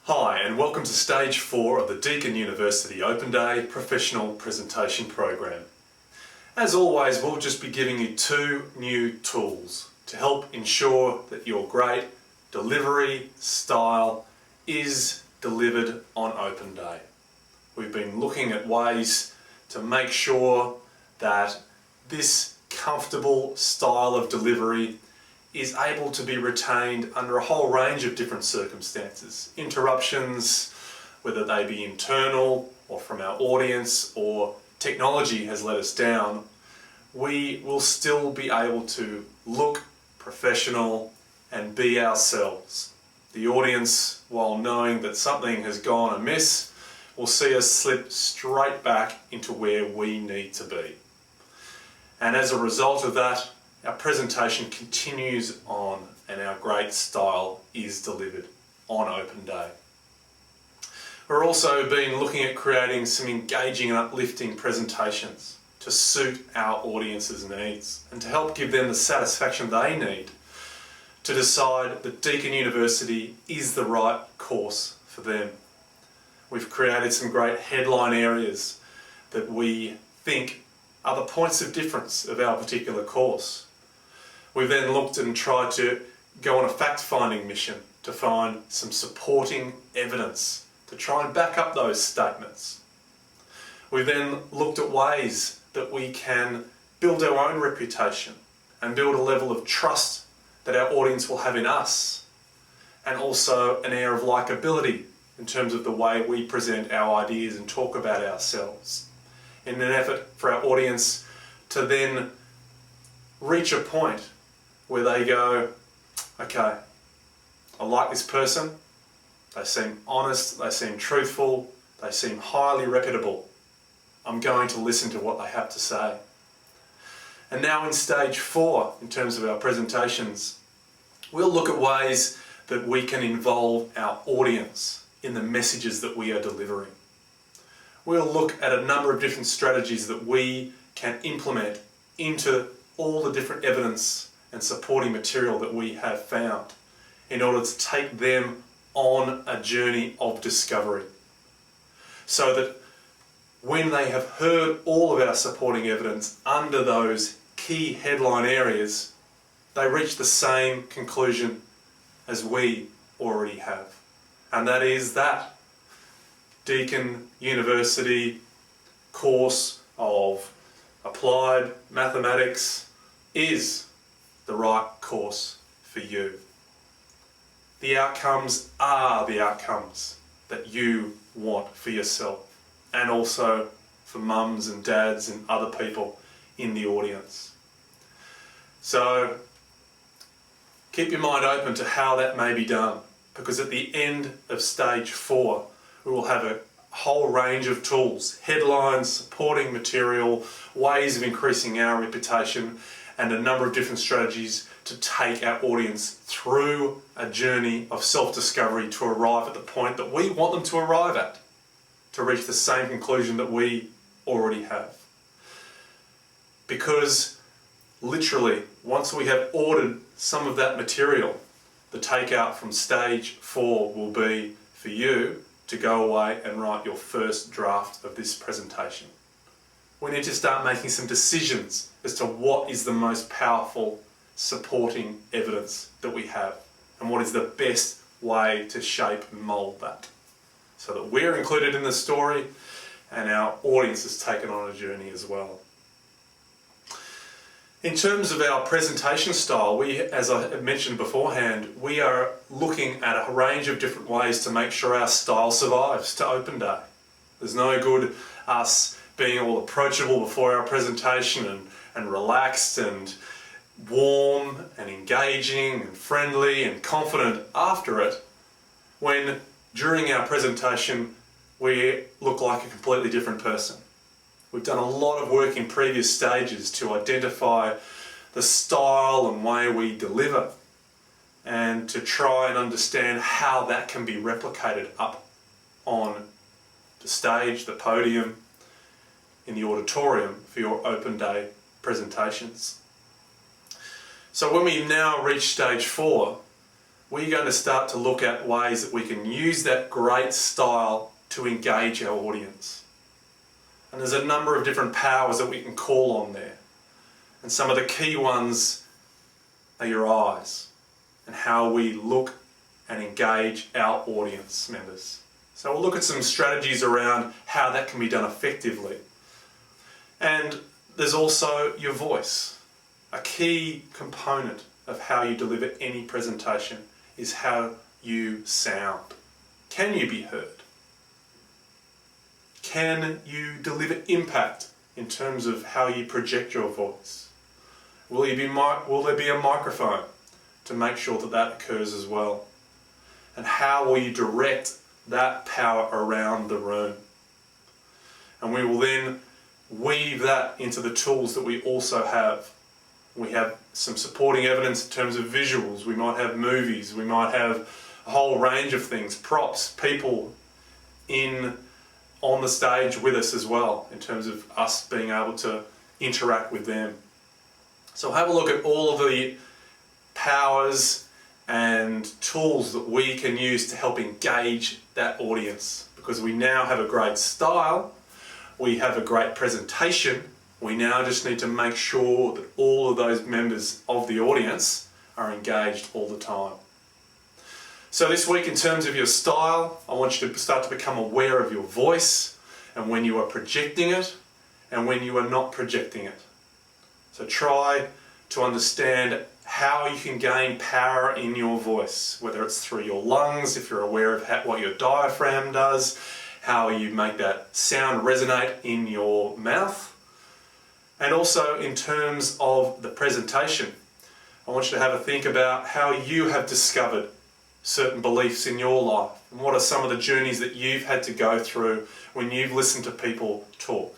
Hi and welcome to Stage 4 of the Deakin University Open Day Professional Presentation Program. As always, we'll just be giving you 2 new tools to help ensure that your great delivery style is delivered on Open Day. We've been looking at ways to make sure that this comfortable style of delivery is able to be retained under a whole range of different circumstances. Interruptions, whether they be internal or from our audience or technology has let us down, we will still be able to look professional and be ourselves. The audience, while knowing that something has gone amiss, will see us slip straight back into where we need to be. And as a result of that, our presentation continues on and our great style is delivered on Open Day. We're also been looking at creating some engaging and uplifting presentations to suit our audience's needs and to help give them the satisfaction they need to decide that Deakin University is the right course for them. We've created some great headline areas that we think are the points of difference of our particular course. We've then looked and tried to go on a fact-finding mission to find some supporting evidence to try and back up those statements. We've then looked at ways that we can build our own reputation and build a level of trust that our audience will have in us, and also an air of likability in terms of the way we present our ideas and talk about ourselves, in an effort for our audience to then reach a point where they go, okay, I like this person, they seem honest, they seem truthful, they seem highly reputable. I'm going to listen to what they have to say. And now in Stage 4, in terms of our presentations, we'll look at ways that we can involve our audience in the messages that we are delivering. We'll look at a number of different strategies that we can implement into all the different evidence and supporting material that we have found in order to take them on a journey of discovery, so that when they have heard all of our supporting evidence under those key headline areas, they reach the same conclusion as we already have. And that is that Deakin University course of applied mathematics is the right course for you. The outcomes are the outcomes that you want for yourself, and also for mums and dads and other people in the audience. So keep your mind open to how that may be done, because at the end of Stage 4 we will have a whole range of tools, headlines, supporting material, ways of increasing our reputation, and a number of different strategies to take our audience through a journey of self-discovery to arrive at the point that we want them to arrive at, to reach the same conclusion that we already have. Because literally, once we have ordered some of that material, the takeout from Stage 4 will be for you to go away and write your first draft of this presentation. We need to start making some decisions as to what is the most powerful supporting evidence that we have and what is the best way to shape and mould that, so that we're included in the story and our audience is taken on a journey as well. In terms of our presentation style, as I mentioned beforehand, we are looking at a range of different ways to make sure our style survives to Open Day. There's no good us being all approachable before our presentation and relaxed and warm and engaging and friendly and confident after it, when during our presentation we look like a completely different person. We've done a lot of work in previous stages to identify the style and way we deliver, and to try and understand how that can be replicated up on the stage, the podium, in the auditorium for your Open Day presentations. So when we now reach Stage 4, we're going to start to look at ways that we can use that great style to engage our audience. And there's a number of different powers that we can call on there. And some of the key ones are your eyes and how we look and engage our audience members. So we'll look at some strategies around how that can be done effectively. And there's also your voice. A key component of how you deliver any presentation is how you sound. Can you be heard? Can you deliver impact in terms of how you project your voice? Will there be a microphone to make sure that that occurs as well? And how will you direct that power around the room? And we will then weave that into the tools that we also have. We have some supporting evidence in terms of visuals. We might have movies. We might have a whole range of things, props, people on the stage with us as well, in terms of us being able to interact with them. So have a look at all of the powers and tools that we can use to help engage that audience, because we now have a great style, we have a great presentation. We now just need to make sure that all of those members of the audience are engaged all the time. So this week, in terms of your style, I want you to start to become aware of your voice and when you are projecting it and when you are not projecting it. So try to understand how you can gain power in your voice, whether it's through your lungs, if you're aware of what your diaphragm does, how you make that sound resonate in your mouth. And also in terms of the presentation, I want you to have a think about how you have discovered certain beliefs in your life and what are some of the journeys that you've had to go through when you've listened to people talk.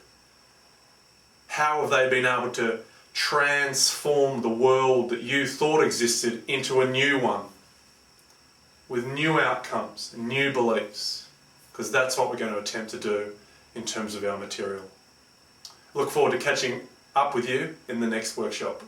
How have they been able to transform the world that you thought existed into a new one with new outcomes and new beliefs? Because that's what we're going to attempt to do in terms of our material. Look forward to catching up with you in the next workshop.